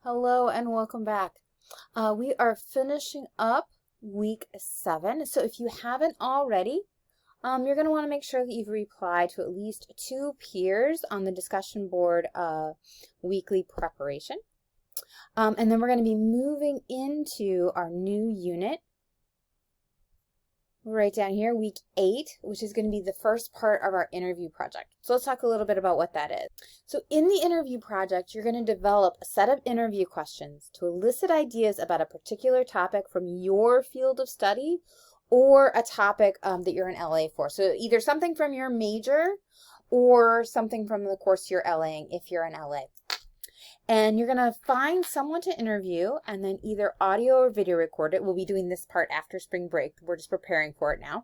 Hello and welcome back. We are finishing up week 7. So if you haven't already, you're going to want to make sure that you've replied to at least 2 peers on the discussion board weekly preparation. And then we're going to be moving into our new unit. Right down here, week 8, which is going to be the first part of our interview project. So let's talk a little bit about what that is. So in the interview project, you're going to develop a set of interview questions to elicit ideas about a particular topic from your field of study or a topic that you're in LA for. So either something from your major or something from the course you're LAing if you're in LA. And you're going to find someone to interview and then either audio or video record it. We'll be doing this part after spring break. We're just preparing for it now.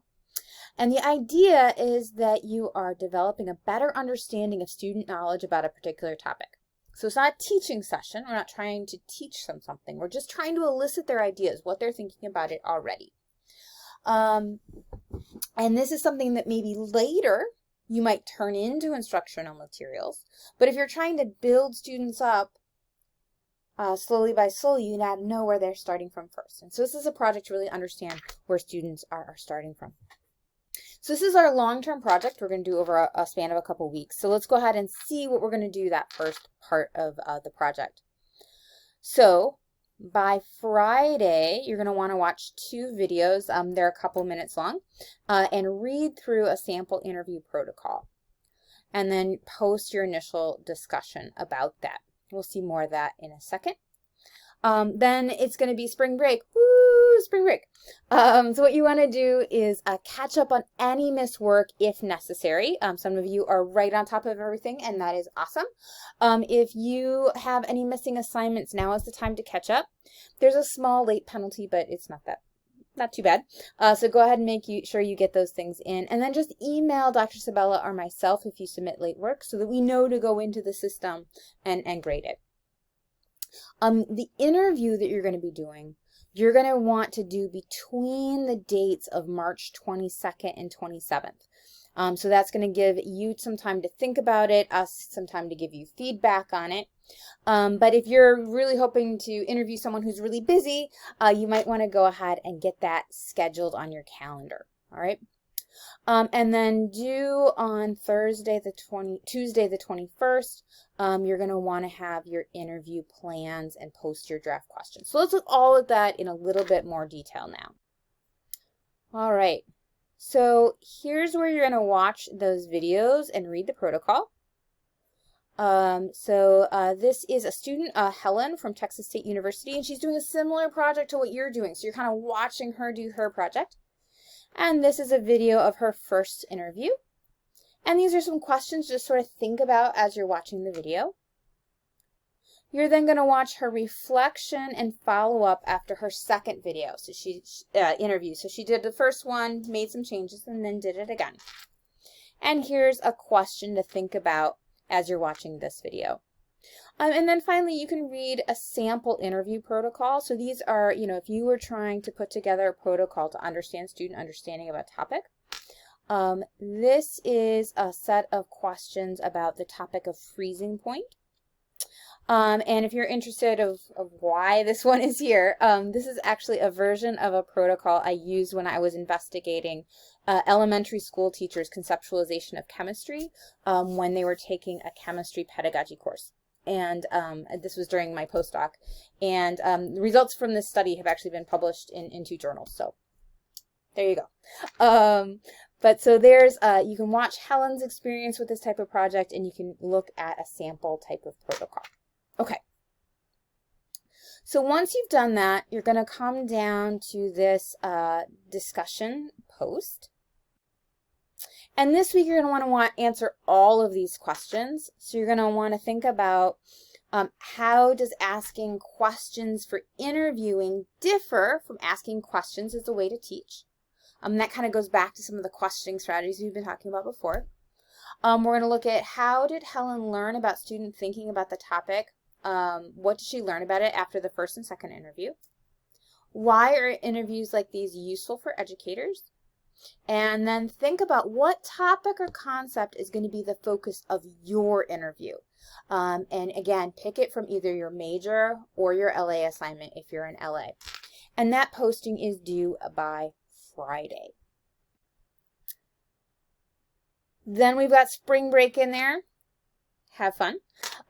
And the idea is that you are developing a better understanding of student knowledge about a particular topic. So it's not a teaching session. We're not trying to teach them something. We're just trying to elicit their ideas, what they're thinking about it already. And this is something that maybe later you might turn into instructional materials. But if you're trying to build students up slowly by slowly, you gotta know where they're starting from first. And so this is a project to really understand where students are starting from. So this is our long-term project we're going to do over a span of a couple weeks. So let's go ahead and see what we're going to do that first part of the project. So by Friday, you're going to want to watch 2 videos. They're a couple minutes long, and read through a sample interview protocol. And then post your initial discussion about that. We'll see more of that in a second. Then it's going to be spring break. Woo, spring break. So what you want to do is catch up on any missed work if necessary. Some of you are right on top of everything, and that is awesome. If you have any missing assignments, now is the time to catch up. There's a small late penalty, but it's not too bad. So go ahead and make sure you get those things in. And then just email Dr. Sabella or myself if you submit late work so that we know to go into the system and grade it. The interview that you're going to be doing, you're going to want to do between the dates of March 22nd and 27th. So that's going to give you some time to think about it, us some time to give you feedback on it. But if you're really hoping to interview someone who's really busy, you might want to go ahead and get that scheduled on your calendar. All right. And then due on Tuesday the 21st, you're going to want to have your interview plans and post your draft questions. So let's look all at that in a little bit more detail now. All right. So here's where you're going to watch those videos and read the protocol. This is a student, Helen from Texas State University, and she's doing a similar project to what you're doing. So you're kind of watching her do her project. And this is a video of her first interview. And these are some questions to just sort of think about as you're watching the video. You're then going to watch her reflection and follow up after her second video. So interview. So she did the first one, made some changes, and then did it again. And here's a question to think about as you're watching this video. And then finally, you can read a sample interview protocol. So these are, if you were trying to put together a protocol to understand student understanding of a topic, this is a set of questions about the topic of freezing point. And if you're interested of why this one is here, this is actually a version of a protocol I used when I was investigating elementary school teachers' conceptualization of chemistry when they were taking a chemistry pedagogy course. And this was during my postdoc. And the results from this study have actually been published in 2 journals. So there you go. But so there's, you can watch Helen's experience with this type of project, and you can look at a sample type of protocol. Okay. So once you've done that, you're going to come down to this discussion post. And this week, you're going to want to answer all of these questions. So you're going to want to think about how does asking questions for interviewing differ from asking questions as a way to teach? That kind of goes back to some of the questioning strategies we've been talking about before. We're going to look at how did Helen learn about student thinking about the topic? What did she learn about it after the first and second interview? Why are interviews like these useful for educators? And then think about what topic or concept is going to be the focus of your interview. And again, pick it from either your major or your LA assignment if you're in LA. And that posting is due by Friday. Then we've got spring break in there. Have fun.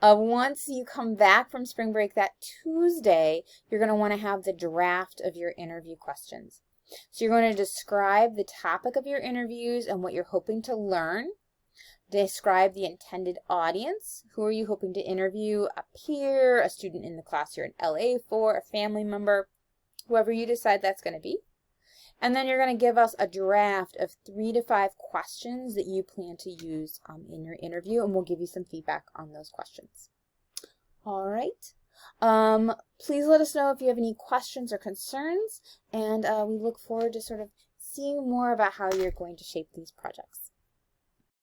Once you come back from spring break that Tuesday, you're going to want to have the draft of your interview questions. So you're going to describe the topic of your interviews and what you're hoping to learn. Describe the intended audience. Who are you hoping to interview? A peer, a student in the class you're in LA for, a family member, whoever you decide that's going to be. And then you're going to give us a draft of 3 to 5 questions that you plan to use in your interview, and we'll give you some feedback on those questions. All right. Please let us know if you have any questions or concerns, and we look forward to sort of seeing more about how you're going to shape these projects.